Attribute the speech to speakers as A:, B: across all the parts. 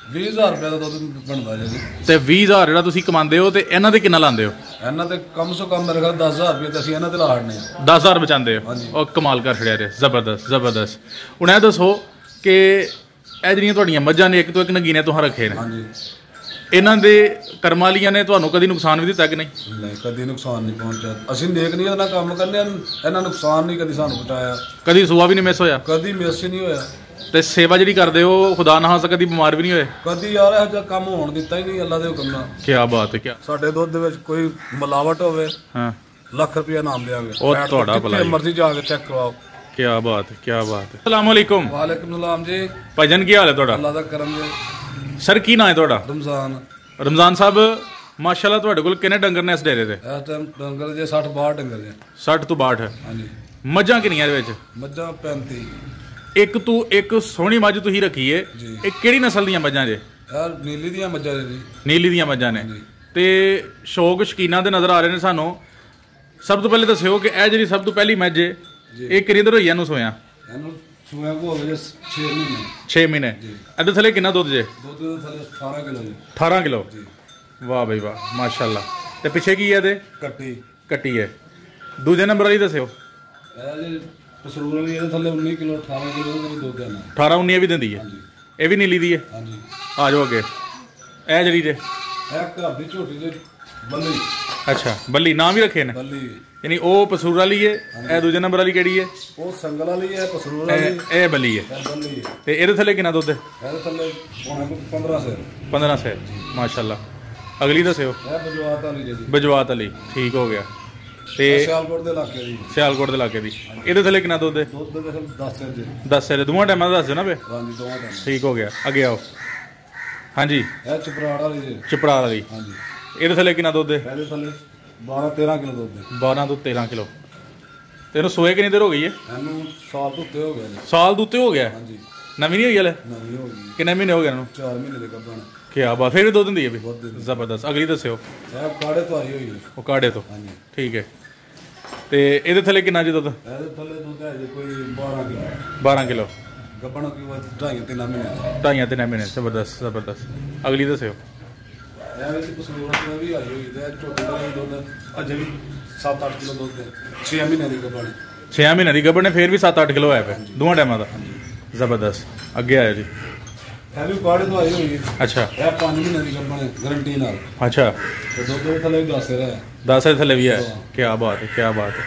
A: 20,000 रुपये का दुध बनता जी।
B: ਤੇ 20000 ਜਿਹੜਾ ਤੁਸੀਂ ਕਮਾਉਂਦੇ ਹੋ ਤੇ ਇਹਨਾਂ ਤੇ ਕਿੰਨਾ ਲਾਉਂਦੇ ਹੋ?
A: ਇਹਨਾਂ ਤੇ ਕਮ ਸੋ ਕਮ ਮੇਰੇ ਖਿਆਲ 10,000 ਰੁਪਏ ਤੇ ਅਸੀਂ ਇਹਨਾਂ ਤੇ ਲਾ ਹੜਨੇ ਆ।
B: 10000 ਬਚਾਉਂਦੇ ਹੋ? ਉਹ ਕਮਾਲ ਕਰ ਛੜਿਆ ਰੇ, ਜ਼ਬਰਦਸਤ ਜ਼ਬਰਦਸਤ। ਹੁਣ ਇਹ ਦੱਸੋ ਕਿ ਇਹ ਜਿਹੜੀਆਂ ਤੁਹਾਡੀਆਂ ਮੱਝਾਂ ਨੇ ਇੱਕ ਤੋਂ ਇੱਕ ਨਗੀਨੇ ਤੁਹਾਂ ਰੱਖੇ ਨੇ,
A: ਹਾਂਜੀ,
B: ਇਹਨਾਂ ਦੇ ਕਰਮ ਵਾਲੀਆਂ ਨੇ ਤੁਹਾਨੂੰ ਕਦੀ ਨੁਕਸਾਨ ਵੀ ਦਿੱਤਾ ਕਿ ਨਹੀਂ?
A: ਨਹੀਂ, ਕਦੀ ਨੁਕਸਾਨ ਨਹੀਂ ਪਹੁੰਚਿਆ। ਅਸੀਂ ਨੇਕ ਨਹੀਂ ਨਾਲ ਕੰਮ ਕਰਨੇ ਆ, ਇਹਨਾਂ ਨੁਕਸਾਨ ਨਹੀਂ ਕਦੀ ਸਾਨੂੰ ਪਹੁੰਚਾਇਆ।
B: ਕਦੀ ਸੂਆ ਵੀ ਨਹੀਂ ਮਿਸ ਹੋਇਆ?
A: ਕਦੀ ਮਿਸ ਨਹੀਂ ਹੋਇਆ।
B: ਤੇ ਸੇਵਾ ਜਿਹੜੀ ਕਰਦੇ ਹੋ ਖੁਦਾ ਨਾ ਖਾਸਾ ਕਦੀ ਬਿਮਾਰ ਵੀ ਨਹੀਂ ਹੋਏ?
A: ਕਦੀ ਯਾਰ ਇਹੋ ਜਿਹਾ ਕੰਮ ਹੋਣ ਦਿੱਤਾ ਹੀ ਨਹੀਂ ਅੱਲਾ ਦੇ ਹੁਕਮ ਨਾਲ।
B: ਕੀ ਬਾਤ ਹੈ। ਕੀ
A: ਸਾਡੇ ਦੁੱਧ ਦੇ ਵਿੱਚ ਕੋਈ ਮਿਲਾਵਟ ਹੋਵੇ,
B: ਹਾਂ,
A: ਲੱਖ ਰੁਪਇਆ ਨਾਮ ਦੇਵਾਂਗੇ।
B: ਉਹ ਤੁਹਾਡਾ ਭਲਾ,
A: ਮਰਜ਼ੀ ਜਾ ਕੇ ਚੈੱਕ ਕਰਵਾਓ।
B: ਕੀ ਬਾਤ ਹੈ, ਕੀ ਬਾਤ ਹੈ। अस्सलाम वालेकुम।
A: ਵਾਲੇਕੁਮ ਸਲਾਮ ਜੀ।
B: ਭਾਈਜਾਨ ਕੀ ਹਾਲ ਹੈ ਤੁਹਾਡਾ?
A: ਅੱਲਾ ਦਾ ਕਰਮ ਜੀ।
B: ਸਰ ਕੀ ਨਾਂ ਹੈ ਤੁਹਾਡਾ?
A: ਰਮਜ਼ਾਨ।
B: ਰਮਜ਼ਾਨ ਸਾਹਿਬ ਮਾਸ਼ਾਅੱਲਾ ਤੁਹਾਡੇ ਕੋਲ ਕਿੰਨੇ ਡੰਗਰ ਨੇ ਇਸ ਡੇਰੇ ਤੇ?
A: ਇਸ ਟਾਈਮ ਡੰਗਰ ਜੇ 60-62 ਡੰਗਰ ਜੇ।
B: 60 ਤੋਂ 62?
A: ਹਾਂਜੀ।
B: ਮੱਝਾਂ ਕਿੰਨੀਆਂ ਇਹਦੇ ਵਿੱਚ?
A: ਮੱਝਾਂ 35।
B: ਇੱਕ ਤੋਂ ਇੱਕ ਸੋਹਣੀ ਮੱਝ ਤੁਸੀਂ ਰੱਖੀ ਏ, ਇਹ ਕਿਹੜੀ ਨਸਲ ਦੀਆਂ ਮੱਝਾਂ ਜੇ?
A: ਯਾਰ ਨੀਲੀ ਦੀਆਂ ਮੱਝਾਂ ਜੀ।
B: ਨੀਲੀ ਦੀਆਂ ਮੱਝਾਂ ਨੇ ਤੇ ਸ਼ੌਕ ਸ਼ਕੀਨਾਂ ਦੇ ਨਜ਼ਰ ਆ ਰਹੇ ਨੇ ਸਾਨੂੰ। ਸਭ ਤੋਂ ਪਹਿਲੇ ਦੱਸਿਓ ਕਿ ਇਹ ਜਿਹੜੀ ਸਭ ਤੋਂ ਪਹਿਲੀ ਮੱਝ ਏ ਇਹ ਕਿੰਨੀ ਦਿਨ ਹੋਈ ਇਹਨੂੰ ਸੋਇਆ?
A: ਇਹਨੂੰ ਸੋਇਆ ਕੋ ਹੋ ਗਏ 6 ਮਹੀਨੇ।
B: 6 ਮਹੀਨੇ। ਇਹਦੇ ਥੱਲੇ ਕਿੰਨਾ ਦੁੱਧ ਜੇ?
A: ਦੁੱਧ ਦੇ ਥੱਲੇ 18 ਕਿਲੋ ਜੀ।
B: 18 ਕਿਲੋ? ਵਾਹ ਬਈ ਵਾਹ, ਮਾਸ਼ਾਅੱਲਾ। ਤੇ ਪਿੱਛੇ ਕੀ ਹੈ ਇਹਦੇ?
A: ਕੱਟੀ।
B: ਕੱਟੀ ਹੈ। ਦੂਜੇ ਨੰਬਰ ਵਾਲੀ ਦੱਸਿਓ।
A: ਇਹ ਜੀ ਪਸਰੂਰ ਵਾਲੀ, ਇਹਦੇ ਥੱਲੇ 19 ਕਿਲੋ 18 ਕਿਲੋ ਦਾ ਦੁੱਧ ਦੇਣਾ।
B: 18 19 ਵੀ ਦਿੰਦੀ ਹੈ? ਇਹ ਵੀ ਨੀਲੀ ਦੀ ਹੈ?
A: ਹਾਂਜੀ।
B: ਆ ਜਾਓ ਅੱਗੇ। ਇਹ ਜਿਹੜੀ ਜੇ?
A: ਇਹ ਘਰ ਦੀ ਝੋਟੀ ਦੇ ਬੱਲੀ।
B: ਅੱਛਾ, ਬੱਲੀ ਨਾਮ ਵੀ ਰੱਖੇ ਨੇ?
A: ਬੱਲੀ।
B: ਯਾਨੀ ਉਹ ਪਸੂਰ ਵਾਲੀ ਹੈ, ਇਹ ਦੂਜੇ ਨੰਬਰ ਵਾਲੀ ਕਿਹੜੀ ਹੈ?
A: ਉਹ ਸੰਗਲ ਵਾਲੀ ਹੈ, ਪਸਰੂਰ ਵਾਲੀ।
B: ਇਹ ਬੱਲੀ ਹੈ।
A: ਇਹ ਬੱਲੀ ਹੈ।
B: ਤੇ ਇਹਦੇ ਥੱਲੇ ਕਿੰਨਾ ਦੁੱਧ ਹੈ?
A: ਇਹਦੇ ਥੱਲੇ ਹੋਣਾ 15 ਸਿਰ।
B: 15 ਸਿਰ, ਮਾਸ਼ਾਅੱਲਾ। ਅਗਲੀ ਦੱਸਿਓ।
A: ਇਹ ਬਜਵਾਤ ਵਾਲੀ ਜੀ।
B: ਬਜਵਾਤ ਵਾਲੀ, ਠੀਕ ਹੋ ਗਿਆ। ਤੇ
A: ਸਿਆਲਕੋਟ ਦੇ ਇਲਾਕੇ ਦੀ।
B: ਸਿਆਲਕੋਟ ਦੇ ਇਲਾਕੇ ਦੀ। ਇਹਦੇ ਥੱਲੇ ਕਿੰਨਾ ਦੁੱਧ ਹੈ?
A: ਦੁੱਧ ਦੇ 10 ਸਿਰ ਜੀ।
B: 10 ਸਿਰ। ਦੋਵਾਂ ਟਾਈਮਾਂ ਦਾ ਦੱਸ ਦਿਓ ਨਾ ਵੇ।
A: ਹਾਂਜੀ, ਦੋਵਾਂ ਟਾਈਮ।
B: ਠੀਕ ਹੋ ਗਿਆ, ਅੱਗੇ ਆਓ। ਹਾਂਜੀ।
A: ਇਹ ਚਪਰਾੜ ਵਾਲੀ ਜੀ।
B: ਚਪੜਾ ਵਾਲੀ।
A: ਹਾਂਜੀ।
B: ਇਹਦੇ ਥੱਲੇ ਕਿੰਨਾ ਦੁੱਧ ਹੈ?
A: ਇਹਦੇ ਥੱਲੇ 12-13 ਕਿਲੋ ਦੁੱਧ ਹੈ।
B: 12 ਤੋਂ 13 ਕਿਲੋ। ਤੇ ਇਹਨੂੰ ਸੋਏ ਕਿੰਨੀ ਦੇਰ ਹੋ ਗਈ ਹੈ?
A: ਇਹਨੂੰ ਸਾਲ ਤੋਂ ਉੱਤੇ ਹੋ ਗਿਆ ਜੀ।
B: ਸਾਲ ਦੇ ਉੱਤੇ ਹੋ ਗਿਆ?
A: ਹਾਂਜੀ।
B: ਨਵੀਂ ਨਹੀਂ ਹੋਈ ਹਲੇ?
A: ਨਵੀਂ ਹੋ ਗਈ।
B: ਕਿੰਨੇ ਮਹੀਨੇ ਹੋ ਗਏ ਇਹਨੂੰ?
A: 4 ਮਹੀਨੇ ਦੇ ਗੱਭਣ।
B: ਕੀ ਬਾਤ, ਫਿਰ ਵੀ ਦੁੱਧ ਦਿੰਦੀ ਹੈ ਵੀ? ਜ਼ਬਰਦਸਤ। ਅਗਲੀ ਦੱਸਿਓ।
A: ਇਹ ਕਾੜੇ ਤੋਂ ਆਈ ਹੋਈ ਹੈ।
B: ਉਹ ਕਾੜੇ ਤੋਂ?
A: ਹਾਂਜੀ।
B: ਠੀਕ ਹੈ। ਤੇ ਇਹਦੇ ਥੱਲੇ ਕਿੰਨਾ ਜੀ ਦੁੱਧ?
A: ਇਹਦੇ ਥੱਲੇ ਦੁੱਧ ਹੈ ਜੀ ਕੋਈ 12 ਕਿਲੋ।
B: 12 ਕਿਲੋ।
A: ਗੱਭਣ ਕੀ ਬਾਤ 2.5-3 ਮਹੀਨੇ।
B: 2.5-3 ਮਹੀਨੇ। ਜ਼ਬਰਦਸਤ ਜ਼ਬਰਦਸਤ। ਅਗਲੀ ਦੱਸਿਓ।
A: ਇਹ ਵਿੱਚ ਕਸੂਰ ਤੋਂ ਵੀ ਆਈ ਹੋਈ ਤੇ ਝੋਟੀ ਦਾ ਵੀ ਦੁੱਧ ਅਜੇ ਵੀ 7-8 ਕਿਲੋ ਦੁੱਧ ਹੈ। 6 ਮਹੀਨੇ ਦੀ ਗੱਭਣ।
B: 6 ਮਹੀਨੇ ਦੀ ਗੱਭਣ ਨੇ, ਫਿਰ ਵੀ 7-8 ਕਿਲੋ ਆਇਆ ਪਿਆ ਦੋਵਾਂ ਟਾਈਮਾਂ ਦਾ। ਜ਼ਬਰਦਸਤ। ਅੱਗੇ ਆਇਓ ਜੀ।
A: ਇਹ ਵੀ ਕਾੜੇ ਤੋਂ ਆਈ ਹੋਈ ਹੈ।
B: ਅੱਛਾ।
A: ਇਹ 5 ਮਹੀਨੇ ਦੀ ਗੱਭਣ ਹੈ ਗਰੰਟੀ ਨਾਲ।
B: ਅੱਛਾ।
A: ਤੇ ਦੁੱਧ ਦੇ ਥੱਲੇ ਵੀ 10 ਸਿਰ ਹੈ।
B: 10 ਦੇ ਥੱਲੇ ਵੀ ਹੈ? ਕੀ ਬਾਤ ਹੈ, ਕੀ ਬਾਤ ਹੈ।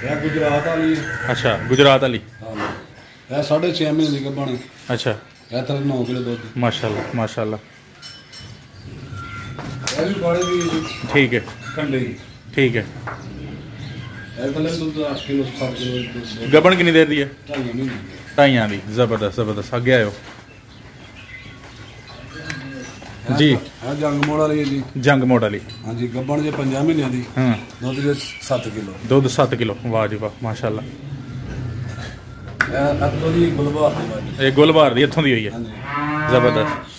A: ਇਹ ਗੁਜਰਾਤ ਵਾਲੀ ਹੈ।
B: ਅੱਛਾ, ਗੁਜਰਾਤ ਵਾਲੀ।
A: ਹਾਂ। ਇਹ 6.5 ਮਹੀਨੇ ਦੀ ਗੱਭਣ ਹੈ।
B: ਅੱਛਾ।
A: ਇਹ ਥੱਲੇ 9 ਕਿਲੋ ਦੁੱਧ।
B: ਮਾਸ਼ਾਅੱਲਾ ਮਾਸ਼ਾਅੱਲਾ।
A: ਇਹ ਵੀ ਕਾੜੇ ਦੀ
B: ਠੀਕ ਹੈ,
A: ਕੰਡੇ।
B: ਠੀਕ ਹੈ।
A: ਇਹ ਥੱਲੇ ਦੁੱਧ 8 ਕਿਲੋ 7 ਕਿਲੋ ਦੁੱਧ।
B: ਗੱਭਣ ਕਿੰਨੀ ਦੇਰ ਦੀ ਹੈ?
A: 2.5 ਮਹੀਨੇ।
B: 2.5 ਦੀ। ਜ਼ਬਰਦਸਤ ਜ਼ਬਰਦਸਤ। ਅੱਗੇ ਆਇਓ ਜੀ।
A: ਇਹ ਜੰਗ ਮੋੜ ਵਾਲੀ ਹੈ ਜੀ।
B: ਜੰਗ ਮੋੜ ਵਾਲੀ।
A: ਹਾਂਜੀ। ਗੱਭਣ ਜੇ 5 ਮਹੀਨਿਆਂ ਦੀ।
B: ਹਾਂ।
A: ਦੁੱਧ ਜੇ 7 ਕਿਲੋ।
B: ਦੁੱਧ 7 ਕਿਲੋ। ਵਾਹ ਜੀ ਵਾਹ, ਮਾਸ਼ਾਅੱਲਾ।
A: ਇਹ ਅੱਤੋਂ ਦੀ ਗੁਲਬਾਰ ਦੀ ਵਾਲੀ।
B: ਇਹ ਗੁਲਬਾਰ ਦੀ ਇੱਥੋਂ ਦੀ ਹੋਈ ਹੈ?
A: ਹਾਂਜੀ।
B: ਜ਼ਬਰਦਸਤ।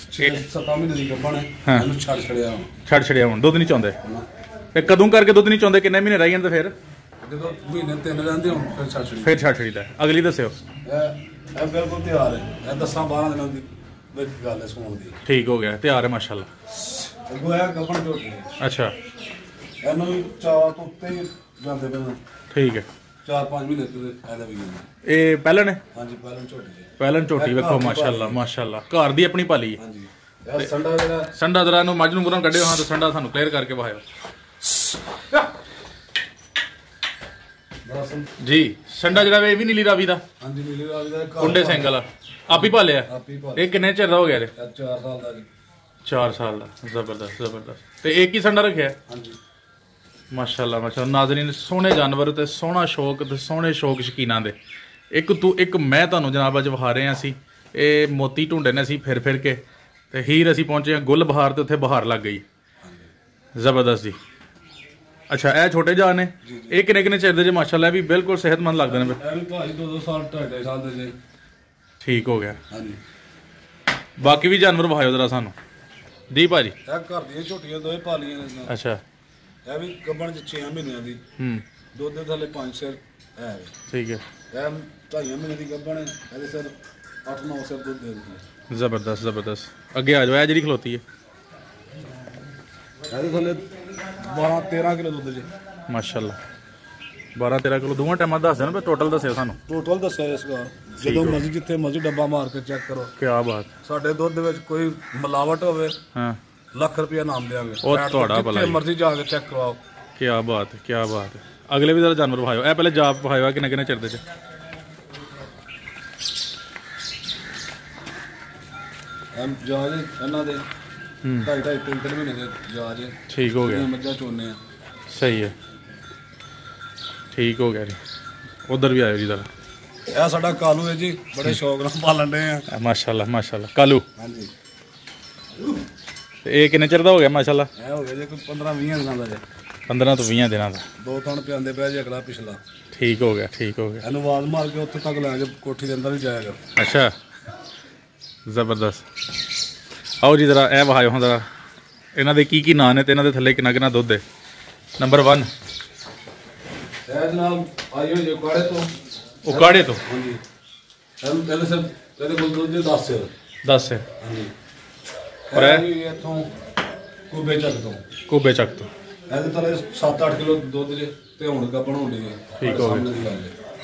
A: 7 ਮਹੀਨੇ ਦੀ ਗੱਭਣ ਹੈ।
B: ਹਾਂ।
A: ਇਹਨੂੰ ਛੱਡ ਛੜਿਆ ਹੁਣ।
B: ਛੱਡ ਛੜਿਆ ਹੁਣ, ਦੁੱਧ ਨਹੀਂ ਚਾਹੁੰਦੇ? ਤੇ ਕਦੋਂ ਕਰਕੇ ਦੁੱਧ ਨਹੀਂ ਚਾਹੁੰਦੇ? ਕਿੰਨੇ ਮਹੀਨੇ ਰਹਿ ਜਾਂਦੇ ਫਿਰ?
A: ਜਦੋਂ ਮਹੀਨੇ 3 ਰਹਿੰਦੇ ਹੁਣ ਫਿਰ ਛੱਡ ਛੜੀ।
B: ਫਿਰ ਛੱਡ ਛੜੀਦਾ। ਅਗਲੀ ਦੱਸਿਓ।
A: ਇਹ ਬਿਲਕੁਲ ਤਿਆਰ ਹੈ। ਇਹ 10-12 ਦਿਨਾਂ ਦੀ ਵਿੱਚ ਗੱਲ ਹੈ ਸੌਣ ਦੀ।
B: ਠੀਕ ਹੋ ਗਿਆ, ਤਿਆਰ ਹੈ ਮਾਸ਼ਾਅੱਲਾ।
A: ਅੱਗੋਂ ਇਹ ਗੱਭਣ ਝੋਟੀ ਹੈ।
B: ਅੱਛਾ।
A: ਇਹਨੂੰ ਵੀ 4 ਤੋਂ ਉੱਤੇ ਹੀ ਜਾਂਦੇ ਪਏ।
B: ਠੀਕ ਹੈ।
A: 4-5 ਮਹੀਨੇ ਤੋਂ ਇਹਦਾ ਵੀ ਜਾਂਦਾ।
B: ਇਹ ਪਹਿਲਣ ਹੈ?
A: ਹਾਂਜੀ, ਪਹਿਲਾਂ ਝੋਟੀ ਹੈ।
B: ਪਹਿਲਣ ਝੋਟੀ ਵੇਖੋ ਮਾਸ਼ਾਅੱਲਾ ਮਾਸ਼ਾਅੱਲਾ। ਘਰ ਦੀ ਆਪਣੀ ਪਾਲੀ ਹੈ।
A: ਹਾਂਜੀ। ਇਹ ਸੰਡਾ ਜਿਹੜਾ
B: ਸੰਡਾ ਦਰਾ ਨੂੰ ਮੱਝ ਨੂੰ ਗੁਰਾਂ ਕੱਢਿਓ। ਹਾਂ, ਤੇ ਸੰਡਾ ਸਾਨੂੰ ਕਲੀਅਰ ਕਰਕੇ ਵਹਾਇਓ ਜੀ। ਸੰਡਾ ਜਿਹੜਾ ਵੇ ਇਹ ਵੀ ਨੀਲੀ ਰਾਵੀ ਦਾ?
A: ਹਾਂਜੀ, ਨੀਲੀ ਰਾਵੀ ਦਾ।
B: ਕੁੰਡੇ ਸਿੰਘ ਵਾਲਾ ਆਪ ਹੀ ਭਾਲਿਆ?
A: ਆਪ ਹੀ ਭਾਲ।
B: ਇਹ ਕਿੰਨੇ ਚਿਰ ਦਾ ਹੋ ਗਿਆ?
A: 4 ਸਾਲ ਦਾ ਜੀ।
B: 4 ਸਾਲ ਦਾ। ਜ਼ਬਰਦਸਤ ਜ਼ਬਰਦਸਤ। ਤੇ ਇੱਕ ਹੀ ਸੰਡਾ ਰੱਖਿਆ?
A: ਹਾਂਜੀ।
B: ਮਾਸ਼ਾਅੱਲਾ ਮਾਸ਼ਾਅੱਲਾ। ਨਾਜ਼ਰੀਨ, ਸੋਹਣੇ ਜਾਨਵਰ ਤੇ ਸੋਹਣਾ ਸ਼ੌਕ ਤੇ ਸੋਹਣੇ ਸ਼ੌਕ ਸ਼ਕੀਨਾਂ ਦੇ ਇੱਕ ਤੋਂ ਇੱਕ ਮੈਂ ਤੁਹਾਨੂੰ ਜਨਾਬ ਅੱਜ ਵਿਖਾ ਰਹੇ ਹਾਂ। ਅਸੀਂ ਇਹ ਮੋਤੀ ਢੂੰਡੇ ਨੇ ਅਸੀਂ ਫਿਰ ਫਿਰ ਕੇ ਤੇ ਹੀਰ ਅਸੀਂ ਪਹੁੰਚੇ ਹਾਂ ਗੁੱਲ ਬਹਾਰ ਤੇ ਉੱਥੇ ਬਹਾਰ ਲੱਗ ਗਈ। ਜ਼ਬਰਦਸਤ ਜੀ। ਅੱਛਾ, ਇਹ ਛੋਟੇ ਜਾਨ ਨੇ? ਇਹ ਕਿੰਨੇ ਕਿੰਨੇ ਚਿਰ ਦੇ ਜੇ? ਮਾਸ਼ਾਅੱਲਾ, ਇਹ ਵੀ ਬਿਲਕੁਲ ਸਿਹਤਮੰਦ ਲੱਗਦੇ ਨੇ।
A: ਇਹ ਵੀ ਭਾਜੀ 2-2 ਸਾਲ 2.5 ਸਾਲ ਦੇ ਜੇ।
B: ਠੀਕ ਹੋ ਗਿਆ।
A: ਹਾਂਜੀ।
B: ਬਾਕੀ ਵੀ ਜਾਨਵਰ ਵਿਖਾਇਓ ਜਰਾ ਸਾਨੂੰ ਜੀ ਭਾਜੀ।
A: ਇਹ ਘਰ ਦੀਆਂ ਝੋਟੀਆਂ ਦੋਵੇਂ ਪਾਲੀਆਂ ਨੇ।
B: ਅੱਛਾ।
A: ਇਹ ਵੀ ਗੱਭਣ 6 ਮਹੀਨਿਆਂ ਦੀ। ਦੁੱਧ ਦੇ ਥੱਲੇ 5 ਸਿਰ ਹੈ।
B: ਠੀਕ ਹੈ।
A: ਇਹ 2.5 ਮਹੀਨੇ ਦੀ ਗੱਭਣ ਹੈ। ਇਹਦੇ ਸਿਰ 8-9 ਸਿਰ ਦੁੱਧ ਦੇ ਦਿੰਦੀ ਹੈ।
B: ਜ਼ਬਰਦਸਤ ਜ਼ਬਰਦਸਤ। ਅੱਗੇ ਆ ਜਾਓ, ਇਹ ਜਿਹੜੀ ਖਲੋਤੀ ਹੈ
A: ਇਹਦੇ ਥੱਲੇ 12-13 ਕਿਲੋ ਦੁੱਧ ਜੀ।
B: ਮਾਸ਼ਾਅੱਲਾ 12-13 ਕਿਲੋ ਦੋਵਾਂ ਟਾਈਮਾਂ ਦੱਸ ਦੇਣਾ, ਟੋਟਲ ਦੱਸਿਓ ਸਾਨੂੰ।
A: ਟੋਟਲ ਦੱਸਿਆ ਇਸ ਵਾਰ, ਜਦੋਂ ਮਰਜ਼ੀ ਜਿੱਥੇ ਮਰਜ਼ੀ ਡੱਬਾ ਮਾਰ ਕੇ ਚੈੱਕ ਕਰੋ।
B: ਕੀ ਬਾਤ।
A: ਸਾਡੇ ਦੁੱਧ ਦੇ ਵਿੱਚ ਕੋਈ ਮਿਲਾਵਟ ਹੋਵੇ,
B: ਹਾਂ,
A: ਲੱਖ ਰੁਪਇਆ ਨਾਮ ਦੇਵਾਂਗੇ।
B: ਉਹ ਤੁਹਾਡਾ ਭਲਾ,
A: ਜਿੱਥੇ ਮਰਜ਼ੀ ਜਾ ਕੇ ਚੈੱਕ ਕਰਵਾਓ।
B: ਕੀ ਬਾਤ ਕੀ ਬਾਤ। ਅਗਲੇ ਵੀ ਜ਼ਰਾ ਜਾਨਵਰ ਵਿਖਾਇਓ। ਇਹ ਪਹਿਲੇ ਜਾਪ ਵਿਖਾਇਓ ਕਿੰਨੇ ਚਿਰ ਦੇ ਚ।
A: ਜਾਜ ਇਹਨਾਂ ਦੇ 2.5-3 ਮਹੀਨੇ ਦੇ ਜਾਜ।
B: ਠੀਕ ਹੋ ਗਿਆ।
A: ਮੱਝਾਂ ਚੋਨੇ ਆ।
B: ਸਹੀ ਹੈ, ਠੀਕ ਹੋ ਗਿਆ ਜੀ। ਉਧਰ ਵੀ ਆਇਓ ਜੀ ਜ਼ਰਾ।
A: ਇਹ ਸਾਡਾ ਕਾਲੂ ਹੈ ਜੀ, ਬੜੇ ਸ਼ੌਕ ਨਾਲ ਪਾਲਣ ਰਹੇ ਆ।
B: ਮਾਸ਼ਾਅੱਲਾ ਮਾਸ਼ਾਅੱਲਾ। ਕਾਲੂ,
A: ਹਾਂਜੀ।
B: ਇਹ ਕਿੰਨੇ ਚਿਰ ਦਾ ਹੋ ਗਿਆ ਮਾਸ਼ਾਅੱਲਾ?
A: ਇਹ ਹੋ ਗਿਆ ਜੀ ਕੋਈ 15-20 ਦਿਨਾਂ ਦਾ ਜੀ।
B: 15 ਤੋਂ 20 ਦਿਨਾਂ ਦਾ।
A: 2 ਥਣ ਪਿਆਂਦੇ ਪਿਆ ਜੀ, ਅਗਲਾ ਪਿਛਲਾ।
B: ਠੀਕ ਹੋ ਗਿਆ ਠੀਕ ਹੋ ਗਿਆ।
A: ਇਹਨੂੰ ਆਵਾਜ਼ ਮਾਰ ਕੇ ਉੱਥੇ ਤੱਕ ਲੈ ਜਾ, ਕੋਠੀ ਦੇ ਅੰਦਰ ਵੀ ਜਾਏਗਾ।
B: ਅੱਛਾ, ਜ਼ਬਰਦਸਤ। ਆਓ ਜੀ ਜ਼ਰਾ ਇਹ ਵਿਖਾਇਓ ਹੁਣ ਜ਼ਰਾ, ਇਹਨਾਂ ਦੇ ਕੀ ਨਾਂ ਨੇ ਤੇ ਇਹਨਾਂ ਦੇ ਥੱਲੇ ਕਿੰਨਾ ਦੁੱਧ ਹੈ। ਨੰਬਰ 1
A: ਇਹ ਜਨਾਬ ਆਇਓ ਜੀ ਕਾੜੇ ਤੋਂ।
B: ਉਕਾੜੇ ਤੋਂ।
A: ਹਾਂਜੀ। ਇਹਦੇ ਸਰ ਇਹਦੇ ਕੋਲ ਦੁੱਧ ਦੇ 10 ਹੈ।
B: 10 ਹੈ।
A: ਹਾਂਜੀ।
B: ਔਰ
A: ਇਹ ਇੱਥੋਂ ਕੁਬੇ ਚੱਕ ਤੋਂ।
B: ਕੁਬੇ ਚੱਕ ਤੋਂ।
A: ਇਹਦੇ ਥੱਲੇ 7-8 ਕਿਲੋ ਦੁੱਧ ਜੇ ਤੇ ਹੁਣ ਗੱਪਣ ਹੁੰਦੀ ਹੈ।
B: ਠੀਕ ਹੋ ਗਿਆ।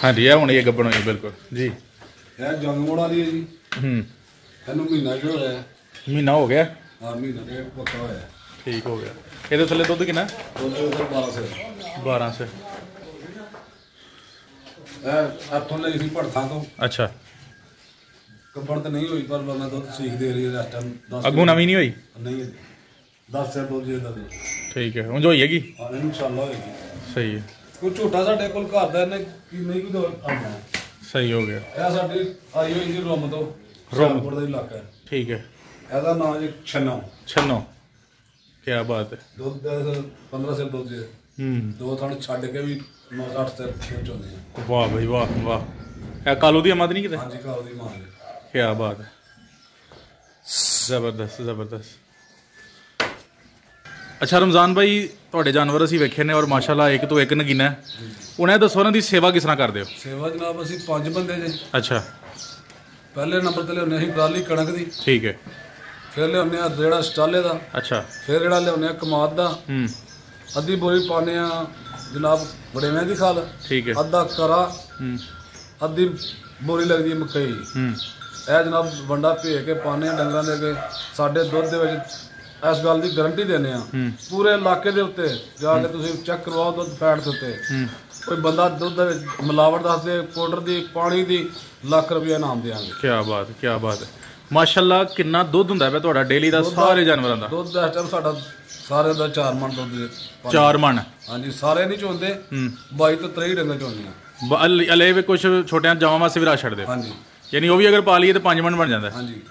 B: ਹਾਂਜੀ, ਇਹ ਹੁਣ ਇਹ ਗੱਬਣ ਹੋਈ ਬਿਲਕੁਲ ਜੀ।
A: ਇਹ ਜੰਗ ਮੋੜ ਵਾਲੀ ਹੈ ਜੀ। ਇਹਨੂੰ ਮਹੀਨਾ ਜੋ ਹੋਇਆ।
B: ਮਹੀਨਾ ਹੋ ਗਿਆ।
A: ਹਾਂ, ਮਹੀਨਾ ਡੇਢ ਪੱਕਾ ਹੋਇਆ।
B: ਠੀਕ ਹੋ ਗਿਆ। ਇਹਦੇ ਥੱਲੇ ਦੁੱਧ ਕਿੰਨਾ?
A: ਦੁੱਧ 1200।
B: 1200।
A: ਇਹ ਇੱਥੋਂ ਲਈ ਸੀ ਭੜਥਾਂ ਤੋਂ।
B: ਅੱਛਾ,
A: ਗੱਬਣ ਤਾਂ ਨਹੀਂ ਹੋਈ, ਪਰ ਮੈਂ ਦੁੱਧ ਸੀਖ ਦੇ ਰਹੀ ਹੈ ਇਸ ਟਾਈਮ। 10
B: ਅੱਗੋਂ ਨਵੀਂ ਨਹੀਂ ਹੋਈ?
A: ਨਹੀਂ, 10 ਸਿਰ ਦੁੱਧ ਜੇ ਦਾ।
B: ਠੀਕ ਹੈ, ਉਂਝ ਹੋਈ ਹੈਗੀ।
A: ਹਾਂ, ਇਹਨੂੰ ਇਨਸ਼ਾਅੱਲਾ ਹੋਏਗੀ।
B: ਸਹੀ ਹੈ।
A: ਕੋਈ ਝੋਟਾ ਸਾਡੇ ਕੋਲ ਘਰ ਦਾ ਇਹਨੇ ਕੀ ਨਹੀਂ ਕੋਈ ਦੋ ਆਉਣਾ।
B: ਸਹੀ ਹੋ ਗਿਆ।
A: ਇਹ ਸਾਡੀ ਆਈ ਹੋਈ ਜੀ ਰੋਮ ਤੋਂ। ਰੋਮਪੁਰ ਦਾ ਇਲਾਕਾ ਹੈ।
B: ਠੀਕ ਹੈ।
A: ਇਹਦਾ ਨਾਮ ਜੀ ਛੰਨੋ।
B: ਛੰਨੋ। ਕੀ ਬਾਤ ਹੈ।
A: ਦੁੱਧ 15 ਸਿਰ ਦੁੱਧ ਜੇ। 2 ਥਣ ਛੱਡ ਕੇ ਵੀ 9-8 ਸਿਰ ਖੇਚ ਹੁੰਦੇ ਆ।
B: ਵਾਹ ਬਈ ਵਾਹ ਵਾਹ। ਇਹ ਕਾਲੂ ਦੀ ਆਮਦ ਨਹੀਂ ਕਿਤੇ?
A: ਹਾਂਜੀ, ਕਾਲੂ ਦੀ ਮਾਂ ਜੀ।
B: ਕੀ ਬਾਤ ਹੈ। ਜ਼ਬਰਦਸਤ ਜ਼ਬਰਦਸਤ। ਅੱਛਾ ਰਮਜ਼ਾਨ ਭਾਈ, ਤੁਹਾਡੇ ਜਾਨਵਰ ਅਸੀਂ ਵੇਖੇ ਨੇ ਔਰ ਮਾਸ਼ਾਅੱਲਾ ਇੱਕ ਤੋਂ ਇੱਕ ਨਗੀਨਾ ਹੈ। ਹੁਣ ਇਹ ਦੱਸੋ ਉਹਨਾਂ ਦੀ ਸੇਵਾ ਕਿਸ ਤਰ੍ਹਾਂ ਕਰਦੇ ਹੋ?
A: ਸੇਵਾ ਜਨਾਬ ਅਸੀਂ 5 ਬੰਦੇ ਜੇ।
B: ਅੱਛਾ।
A: ਪਹਿਲੇ ਨੰਬਰ ਤੇ ਲਿਆਉਂਦੇ ਅਸੀਂ ਟਰਾਲੀ ਕਣਕ ਦੀ।
B: ਠੀਕ ਹੈ।
A: ਫਿਰ ਲਿਆਉਂਦੇ ਆ ਰੇੜਾ ਸਟਾਲੇ ਦਾ।
B: ਅੱਛਾ।
A: ਫਿਰ ਜਿਹੜਾ ਲਿਆਉਂਦੇ ਆ ਕਮਾਦ ਦਾ। ਅੱਧੀ ਬੋਰੀ ਪਾਉਂਦੇ ਆ ਜਨਾਬ ਵੜੇਵਿਆਂ ਦੀ ਖਾਲ।
B: ਠੀਕ ਹੈ।
A: ਅੱਧਾ ਕਰਾ। ਅੱਧੀ ਬੋਰੀ ਲੱਗਦੀ ਹੈ ਮਕਈ। ਇਹ ਜਨਾਬ ਵੰਡਾ ਭੇਜ ਕੇ ਪਾਉਂਦੇ ਆ ਡੰਗਰਾਂ ਦੇ ਅੱਗੇ। ਸਾਡੇ ਦੁੱਧ ਦੇ ਵਿੱਚ ਇਸ ਗੱਲ ਦੀ ਗਾਰੰਟੀ ਦਿੰਦੇ ਆ, ਪੂਰੇ ਇਲਾਕੇ ਦੇ ਉੱਤੇ ਜਾ ਕੇ ਤੁਸੀਂ ਚੈੱਕ ਕਰਵਾਓ ਦੁੱਧ ਫੈਟ ਦੇ ਉੱਤੇ। ਕੋਈ ਬੰਦਾ ਦੁੱਧ ਦੇ ਵਿੱਚ ਮਿਲਾਵਟ ਦੱਸਦੇ, ਪਾਊਡਰ ਦੀ, ਪਾਣੀ ਦੀ, ਲੱਖ ਰੁਪਇਆ ਇਨਾਮ ਦੇਵਾਂਗੇ।
B: ਕੀ ਬਾਤ ਕੀ ਬਾਤ ਹੈ। ਮਾਸ਼ਾਅੱਲਾ ਕਿੰਨਾ ਦੁੱਧ ਹੁੰਦਾ ਹੈ ਤੁਹਾਡਾ ਡੇਲੀ ਦਾ ਸਾਰੇ ਜਾਨਵਰਾਂ ਦਾ?
A: ਦੁੱਧ ਇਸ ਟਾਈਮ ਸਾਡਾ ਸਾਰੇ ਦਾ 4 ਮਣ ਦੁੱਧ ਜੇ।
B: 4 ਮਣ?
A: ਹਾਂਜੀ, ਸਾਰੇ ਨਹੀਂ ਚੋਂਦੇ। 22 ਤੋਂ 23 ਡੰਗਰ ਚੋਂਦੇ ਆ।
B: ਅਲੇ ਵੀ ਕੁਝ ਛੋਟਿਆਂ ਜਾਵਾਂ ਵਾਸਤੇ ਵੀ ਰੱਖ ਛੱਡਦੇ?
A: ਹਾਂਜੀ।
B: ਯਾਨੀ ਉਹ ਵੀ ਅਗਰ ਪਾ ਲਈਏ ਤਾਂ 5 ਮਣ ਬਣ ਜਾਂਦਾ?
A: ਹਾਂਜੀ।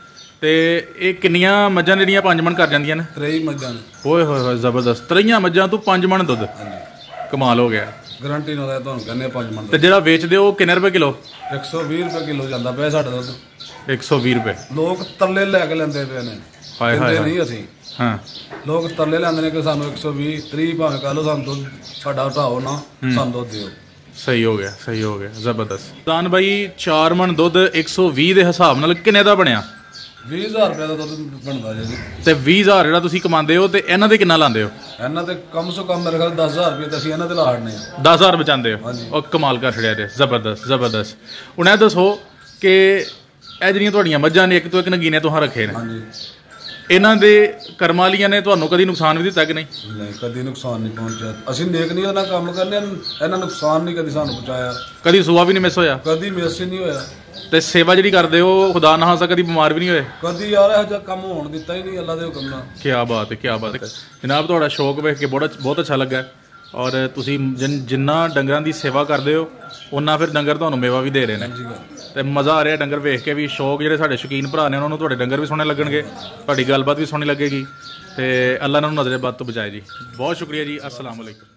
B: ਤੇ ਇਹ ਕਿੰਨੀਆਂ ਮੱਝਾਂ ਜਿਹੜੀਆਂ 5 ਮਣ ਕਰ ਜਾਂਦੀਆਂ ਨੇ?
A: 23 ਮੱਝਾਂ ਨੇ।
B: ਓਏ ਹੋਏ ਹੋਏ ਜ਼ਬਰਦਸਤ। 23 ਮੱਝਾਂ ਤੋਂ 5 ਮਣ ਦੁੱਧ?
A: ਹਾਂਜੀ,
B: ਕਮਾਲ ਹੋ ਗਿਆ।
A: ਗਾਰੰਟੀ ਨਾਲ ਤੁਹਾਨੂੰ ਕਹਿੰਦੇ 5 ਮਣ।
B: ਤੇ ਜਿਹੜਾ ਵੇਚਦੇ ਉਹ ਕਿੰਨੇ ਰੁਪਏ ਕਿਲੋ?
A: 120 ਰੁਪਏ ਕਿਲੋ ਜਾਂਦਾ ਪਿਆ ਸਾਡਾ ਦੁੱਧ।
B: 120 ਰੁਪਏ?
A: ਲੋਕ ਤਰਲੇ ਲੈ ਕੇ ਲੈਂਦੇ ਪਏ ਨੇ।
B: ਹਾਏ ਹਾਏ
A: ਨਹੀਂ ਅਸੀਂ।
B: ਹਾਂ,
A: ਲੋਕ ਤਰਲੇ ਲੈਂਦੇ ਨੇ ਕਿ ਸਾਨੂੰ 120 30 ਭਾਵੇਂ ਕਹ ਲਓ, ਸਾਨੂੰ ਦੁੱਧ ਸਾਡਾ ਹਟਾਓ ਨਾ, ਸਾਨੂੰ ਦੁੱਧ ਦਿਓ।
B: ਸਹੀ ਹੋ ਗਿਆ ਸਹੀ ਹੋ ਗਿਆ ਜ਼ਬਰਦਸਤ। ਤਾਂ ਬਾਈ 4 ਮਣ ਦੁੱਧ 120 ਦੇ ਹਿਸਾਬ ਨਾਲ ਕਿੰਨੇ ਦਾ ਬਣਿਆ?
A: 20,000 ਰੁਪਏ ਦਾ ਦੁੱਧ ਬਣਦਾ ਜੀ।
B: ਤੇ 20,000 ਜਿਹੜਾ ਤੁਸੀਂ ਕਮਾਉਂਦੇ ਹੋ ਤੇ ਇਹਨਾਂ ਦੇ ਕਿੰਨਾ ਲਾਉਂਦੇ ਹੋ?
A: ਇਹਨਾਂ ਤੇ ਕਮ ਸੋ ਕਮ ਮੇਰੇ ਖਿਆਲ 10,000 ਰੁਪਏ ਤਾਂ ਅਸੀਂ ਇਹਨਾਂ ਤੇ ਲਾ ਹੜਨੇ ਆ।
B: 10,000 ਬਚਾਉਂਦੇ ਹੋ? ਉਹ ਕਮਾਲ ਕਰ ਛੜਿਆ ਤੇ ਜ਼ਬਰਦਸਤ ਜ਼ਬਰਦਸਤ। ਹੁਣ ਇਹ ਦੱਸੋ ਕਿ ਇਹ ਜਿਹੜੀਆਂ ਤੁਹਾਡੀਆਂ ਮੱਝਾਂ ਨੇ ਇੱਕ ਤੋਂ ਇੱਕ ਨਗੀਨੇ ਤੁਹਾਂ ਰੱਖੇ ਨੇ,
A: ਹਾਂਜੀ,
B: ਇਹਨਾਂ ਦੇ ਕਰਮਾਂ ਵਾਲੀਆਂ ਨੇ ਤੁਹਾਨੂੰ ਕਦੀ ਨੁਕਸਾਨ ਵੀ ਦਿੱਤਾ ਕਿ ਨਹੀਂ?
A: ਨਹੀਂ, ਕਦੀ ਨੁਕਸਾਨ ਨਹੀਂ ਪਹੁੰਚਿਆ। ਅਸੀਂ ਨੇਕ ਨਹੀਂ ਉਹਨਾਂ ਕੰਮ ਕਰਨੇ, ਇਹਨਾਂ ਨੁਕਸਾਨ ਨਹੀਂ ਕਦੀ ਸਾਨੂੰ ਪਹੁੰਚਾਇਆ।
B: ਕਦੀ ਸੂਆ ਵੀ ਨਹੀਂ ਮਿਸ ਹੋਇਆ?
A: ਕਦੀ ਮਿਸ ਹੀ ਨਹੀਂ ਹੋਇਆ।
B: ਤੇ ਸੇਵਾ ਜਿਹੜੀ ਕਰਦੇ ਹੋ ਖੁਦਾ ਨਾ ਖਾਸਾ ਕਦੀ ਬਿਮਾਰ ਵੀ ਨਹੀਂ ਹੋਏ?
A: ਕਦੀ ਯਾਰ ਇਹੋ ਜਿਹਾ ਕੰਮ ਹੋਣ ਦਿੱਤਾ ਹੀ ਨਹੀਂ ਅੱਲਾ ਦੇ ਹੁਕਮ ਨਾਲ।
B: ਕੀ ਬਾਤ ਹੈ ਕੀ ਬਾਤ ਹੈ ਜਨਾਬ। ਤੁਹਾਡਾ ਸ਼ੌਕ ਵੇਖ ਕੇ ਬਹੁਤ ਅੱਛਾ ਲੱਗਾ ਔਰ ਤੁਸੀਂ ਜਿੰਨਾ ਡੰਗਰਾਂ ਦੀ ਸੇਵਾ ਕਰਦੇ ਹੋ ਉਹਨਾਂ ਫਿਰ ਡੰਗਰ ਤੁਹਾਨੂੰ ਮੇਵਾ ਵੀ ਦੇ ਰਹੇ ਨੇ ਤੇ ਮਜ਼ਾ ਆ ਰਿਹਾ ਡੰਗਰ ਵੇਖ ਕੇ ਵੀ। ਸ਼ੌਕ ਜਿਹੜੇ ਸਾਡੇ ਸ਼ੌਕੀਨ ਭਰਾ ਨੇ ਉਹਨਾਂ ਨੂੰ ਤੁਹਾਡੇ ਡੰਗਰ ਵੀ ਸੋਹਣੇ ਲੱਗਣਗੇ, ਤੁਹਾਡੀ ਗੱਲਬਾਤ ਵੀ ਸੋਹਣੀ ਲੱਗੇਗੀ ਤੇ ਅੱਲਾ ਇਹਨਾਂ ਨੂੰ ਨਜ਼ਰੇ ਬਦ ਤੋਂ ਬਚਾਏ ਜੀ। ਬਹੁਤ ਸ਼ੁਕਰੀਆ ਜੀ। ਅਸਲਾਮ ਵਾਲੇਕੁਮ।